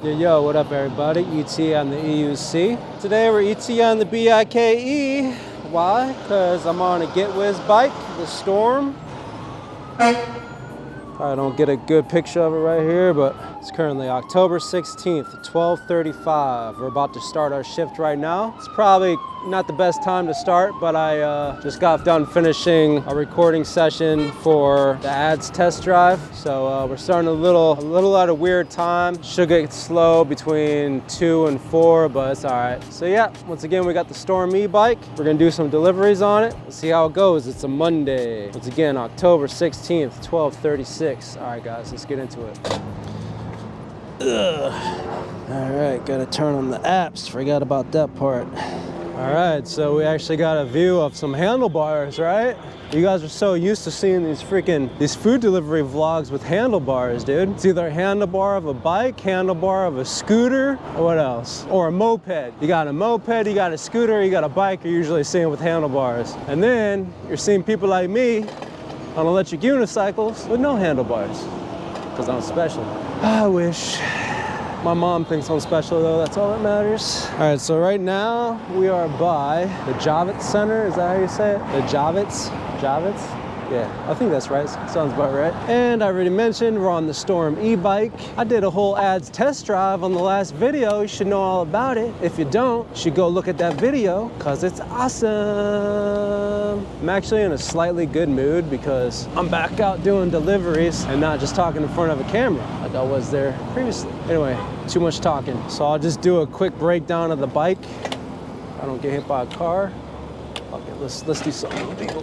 Yo, what up everybody? ET on the EUC. Today we're ET on the BIKE. Why? Because I'm on a Whizz bike, the Storm. I don't get a good picture of it right here, but it's currently October 16th, 12:35. We're about to start our shift right now. It's probably not the best time to start, but I just got done finishing a recording session for the ads test drive. So we're starting a little at a weird time. Should get slow between 2 and 4, but it's all right. So yeah, once again, we got the Storm e-bike. We're gonna do some deliveries on it. Let's see how it goes. It's a Monday. Once again, October 16th, 12:36. All right, guys, let's get into it. Ugh. All right, gotta turn on the apps. Forgot about that part. All right, so we actually got a view of some handlebars, right? You guys are so used to seeing these food delivery vlogs with handlebars, dude. It's either a handlebar of a bike, handlebar of a scooter, or what else? Or a moped. You got a moped, you got a scooter, you got a bike, you're usually seeing with handlebars. And then you're seeing people like me on electric unicycles with no handlebars, because I'm special. I wish. My mom thinks I'm special though, that's all that matters. All right, so right now we are by the Javits Center, is that how you say it? The Javits? Yeah, I think that's right, sounds about right. And I already mentioned we're on the Storm e-bike. I did a whole ads test drive on the last video, you should know all about it. If you don't, you should go look at that video, cause it's awesome. I'm actually in a slightly good mood because I'm back out doing deliveries and not just talking in front of a camera like I was there previously. Anyway, too much talking. So I'll just do a quick breakdown of the bike. I don't get hit by a car. Okay, let's do something with people.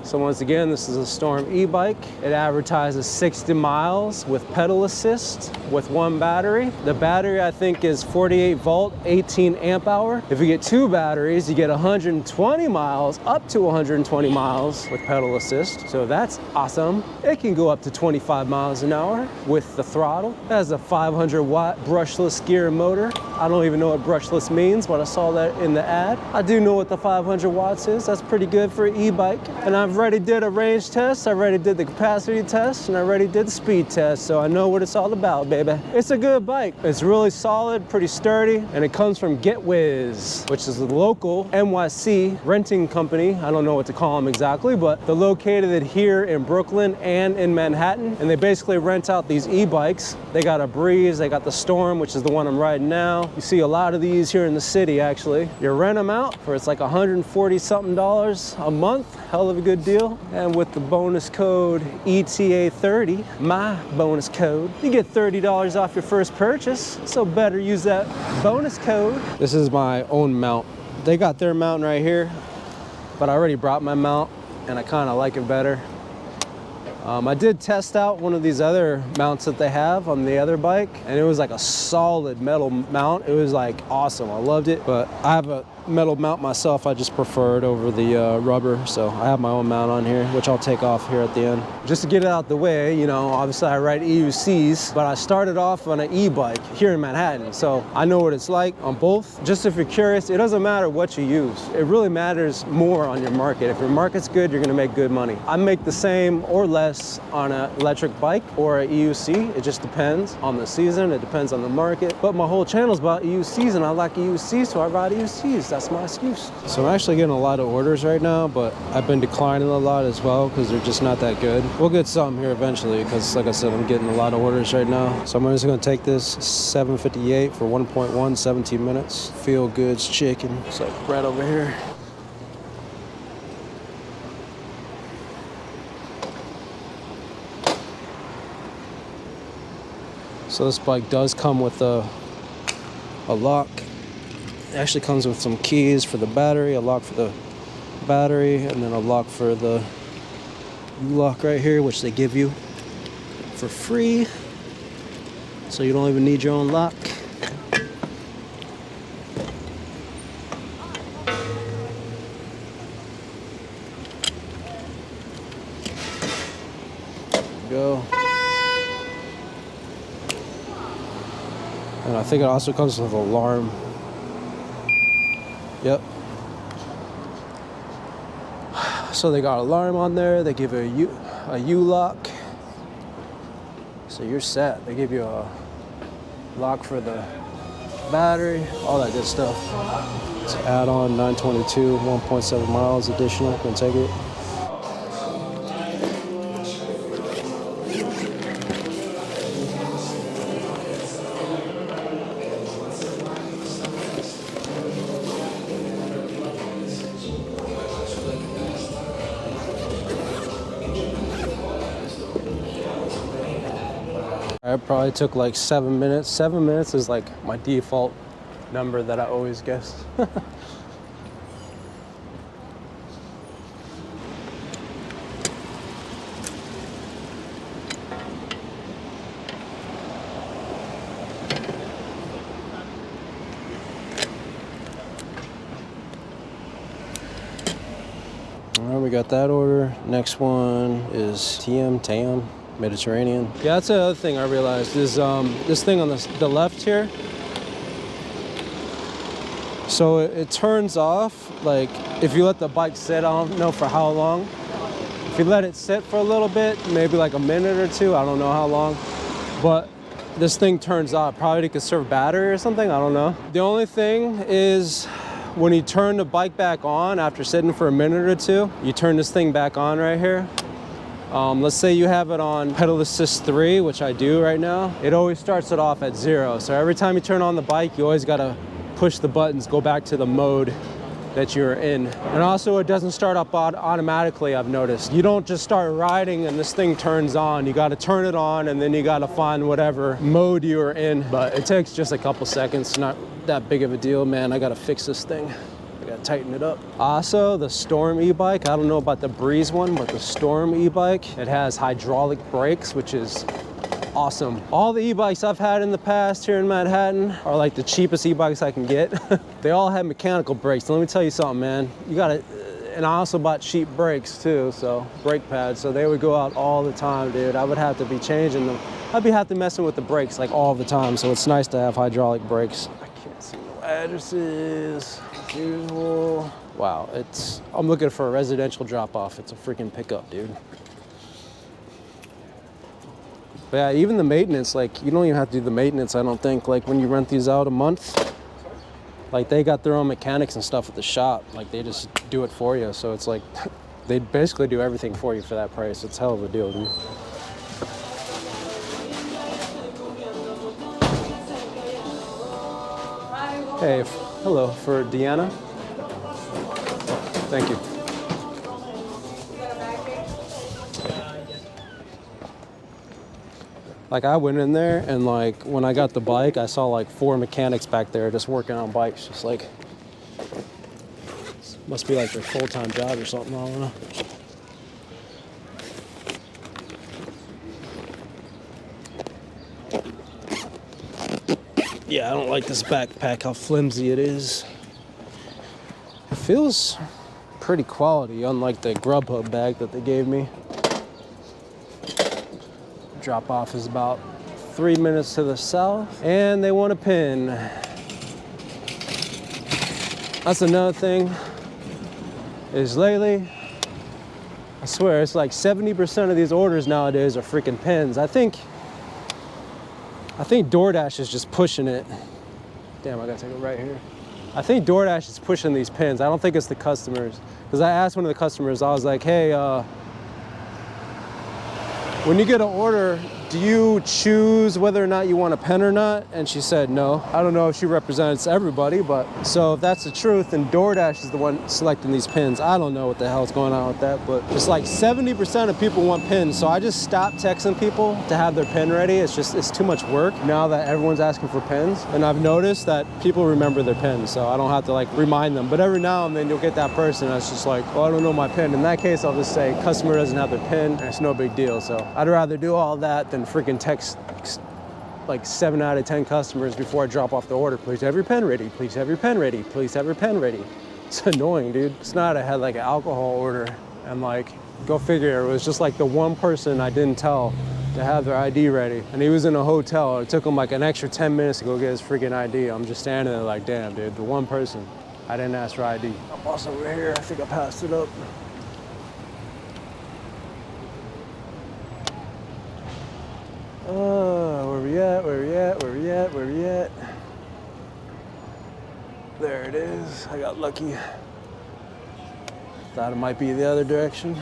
So once again, this is a Storm e-bike. It advertises 60 miles with pedal assist with one battery. The battery I think is 48 volt, 18 amp hour. If you get two batteries, you get 120 miles, up to 120 miles with pedal assist. So that's awesome. It can go up to 25 miles an hour with the throttle. It has a 500 watt brushless gear motor. I don't even know what brushless means, but I saw that in the ad. I do know what the 500 watts is. That's pretty good for an e-bike. And I've already did a range test, I already did the capacity test, and I already did the speed test, so I know what it's all about, baby. It's a good bike. It's really solid, pretty sturdy, and it comes from Whizz, which is a local NYC renting company. I don't know what to call them exactly, but they're located here in Brooklyn and in Manhattan, and they basically rent out these e-bikes. They got a Breeze, they got the Storm, which is the one I'm riding now. You see a lot of these here in the city, actually. You rent them out for, it's like $140 something a month. Hell of a good deal. And with the bonus code ETA30, my bonus code, you get $30 off your first purchase. So better use that bonus code. This is my own mount. They got their mount right here, but I already brought my mount and I kind of like it better. I did test out one of these other mounts that they have on the other bike, and it was like a solid metal mount. It was like awesome, I loved it, but I have a metal mount myself. I just prefer it over the rubber, so I have my own mount on here, which I'll take off here at the end. Just to get it out the way, you know, obviously I ride EUCs, but I started off on an e-bike here in Manhattan, so I know what it's like on both. Just if you're curious, it doesn't matter what you use. It really matters more on your market. If your market's good, you're gonna make good money. I make the same or less on an electric bike or an EUC. It just depends on the season, it depends on the market. But my whole channel is about EUCs, and I like EUCs, so I ride EUCs. That's my excuse. So I'm actually getting a lot of orders right now, but I've been declining a lot as well because they're just not that good. We'll get some here eventually because, like I said, I'm getting a lot of orders right now. So I'm just gonna take this 758 for 1.1, 17 minutes. Feel Goods chicken. It's like right over here. So this bike does come with a lock. It actually comes with some keys for the battery, a lock for the battery, and then a lock for the lock right here, which they give you for free. So you don't even need your own lock. Go. And I think it also comes with an alarm. Yep. So they got an alarm on there. They give a U-lock. So you're set. They give you a lock for the battery, all that good stuff. It's add-on 922, 1.7 miles additional. Can take it. It probably took like 7 minutes. 7 minutes is like my default number that I always guess. All right, we got that order. Next one is TM, Mediterranean. Yeah, that's the other thing I realized is this thing on the left here. So it turns off, like if you let the bike sit, I don't know for how long. If you let it sit for a little bit, maybe like a minute or two, I don't know how long, but this thing turns off, probably to conserve battery or something, I don't know. The only thing is when you turn the bike back on after sitting for a minute or two, you turn this thing back on right here. Let's say you have it on pedal assist 3, which I do right now. It always starts it off at 0. So every time you turn on the bike, you always gotta push the buttons, go back to the mode that you're in. And also it doesn't start up automatically, I've noticed. You don't just start riding and this thing turns on. You gotta turn it on and then you gotta find whatever mode you're in. But it takes just a couple seconds, not that big of a deal, man. I gotta fix this thing. I gotta tighten it up. Also, the Storm e-bike, I don't know about the Breeze one, but the Storm e-bike, it has hydraulic brakes, which is awesome. All the e-bikes I've had in the past here in Manhattan are like the cheapest e-bikes I can get. They all have mechanical brakes. Let me tell you something, man. You gotta, and I also bought cheap brakes too, so brake pads. So they would go out all the time, dude. I would have to be changing them. I'd be have to messing with the brakes like all the time. So it's nice to have hydraulic brakes. I can't see no addresses as usual. Wow, I'm looking for a residential drop-off. It's a freaking pickup, dude. But yeah, even the maintenance, like you don't even have to do the maintenance, I don't think. Like when you rent these out a month, like they got their own mechanics and stuff at the shop. Like they just do it for you. So it's like, they basically do everything for you for that price. It's a hell of a deal, dude. Hey, hello, for Deanna. Thank you. Like I went in there and like when I got the bike, I saw like 4 mechanics back there just working on bikes. Just like, must be like their full-time job or something, I don't know. Yeah, I don't like this backpack, how flimsy it is. It feels pretty quality, unlike the Grubhub bag that they gave me. Drop off is about 3 minutes to the south, and they want a pin. That's another thing, is lately, I swear, it's like 70% of these orders nowadays are freaking pins. I think DoorDash is just pushing it. Damn, I gotta take it right here. I think DoorDash is pushing these pins. I don't think it's the customers. Because I asked one of the customers, I was like, hey, when you get an order, do you choose whether or not you want a pen or not? And she said no. I don't know if she represents everybody, but so if that's the truth, then DoorDash is the one selecting these pins. I don't know what the hell's going on with that, but it's like 70% of people want pins. So I just stopped texting people to have their pin ready. It's too much work now that everyone's asking for pins. And I've noticed that people remember their pins, so I don't have to like remind them. But every now and then you'll get that person that's just like, oh, I don't know my pin. In that case, I'll just say customer doesn't have their pin, and it's no big deal. So I'd rather do all that than freaking text like 7 out of 10 customers before I drop off the order. Please have your pen ready. Please have your pen ready. Please have your pen ready. It's annoying, dude. It's not I had like an alcohol order and like, go figure, it was just like the one person I didn't tell to have their ID ready. And he was in a hotel. It took him like an extra 10 minutes to go get his freaking ID. I'm just standing there like, damn, dude, the one person I didn't ask for ID. My boss over here, I think I passed it up. we at? Where we at? Where we at? Where we at? There it is. I got lucky. Thought it might be the other direction.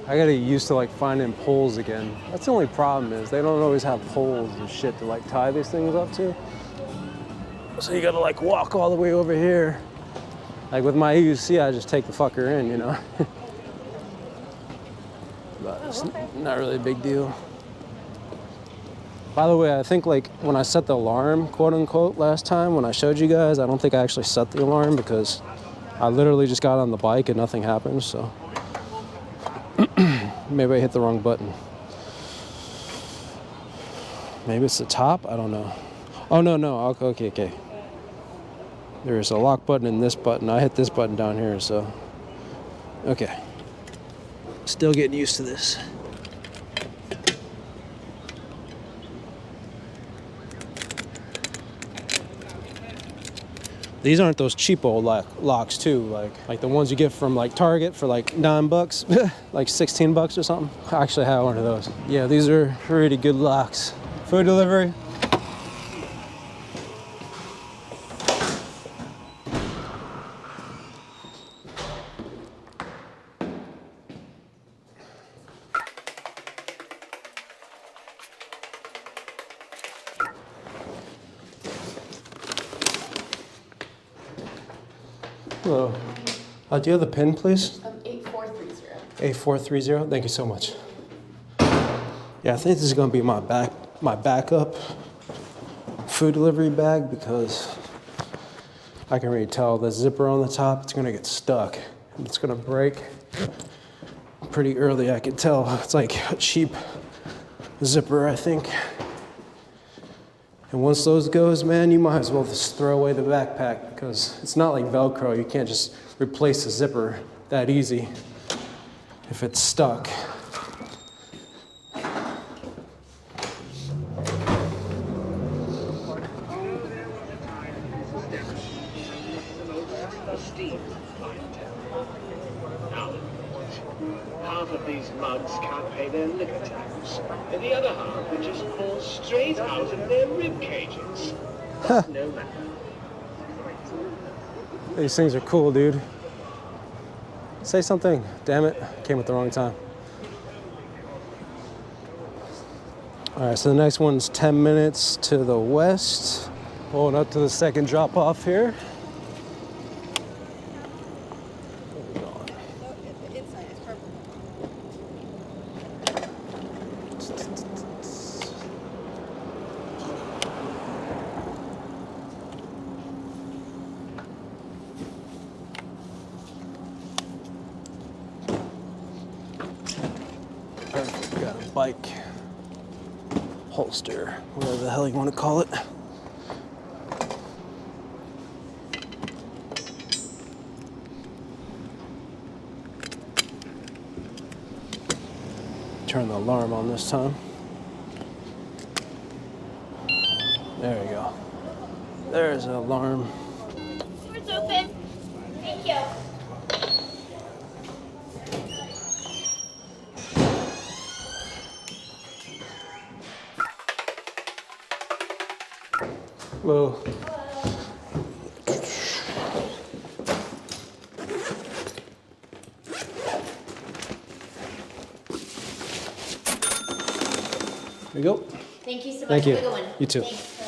I gotta get used to like finding poles again. That's the only problem is they don't always have poles and shit to like tie these things up to. So you gotta like walk all the way over here. Like with my EUC, I just take the fucker in, you know? But it's not really a big deal. By the way, I think like when I set the alarm, quote unquote, last time when I showed you guys, I don't think I actually set the alarm because I literally just got on the bike and nothing happened, so. Maybe I hit the wrong button. Maybe it's the top, I don't know. Oh, no, okay. There's a lock button and this button. I hit this button down here, so. Okay. Still getting used to this. These aren't those cheapo locks too, like the ones you get from like Target for like $9, like 16 bucks or something. I actually have one of those. Yeah, these are pretty good locks. Food delivery. Hello. Do you have the PIN, please? 8430. 8430. Thank you so much. Yeah, I think this is gonna be my backup food delivery bag because I can already tell the zipper on the top, it's gonna get stuck. It's gonna break pretty early, I can tell. It's like a cheap zipper, I think. And once those goes, man, you might as well just throw away the backpack because it's not like Velcro. You can't just replace the zipper that easy if it's stuck. Half of these mugs can't pay their liquor tax, and the other half are just fall straight out of their rib cages. No matter. These things are cool, dude. Say something. Damn it, came at the wrong time. All right, so the next one's 10 minutes to the west. Pulling up to the second drop off here. Got a bike holster, whatever the hell you want to call it. Turn the alarm on this time. There we go. There's an alarm. Door's open. Thank you. Hello. There you go. Thank you so much. Thank you. Have a good one. You too. Thanks.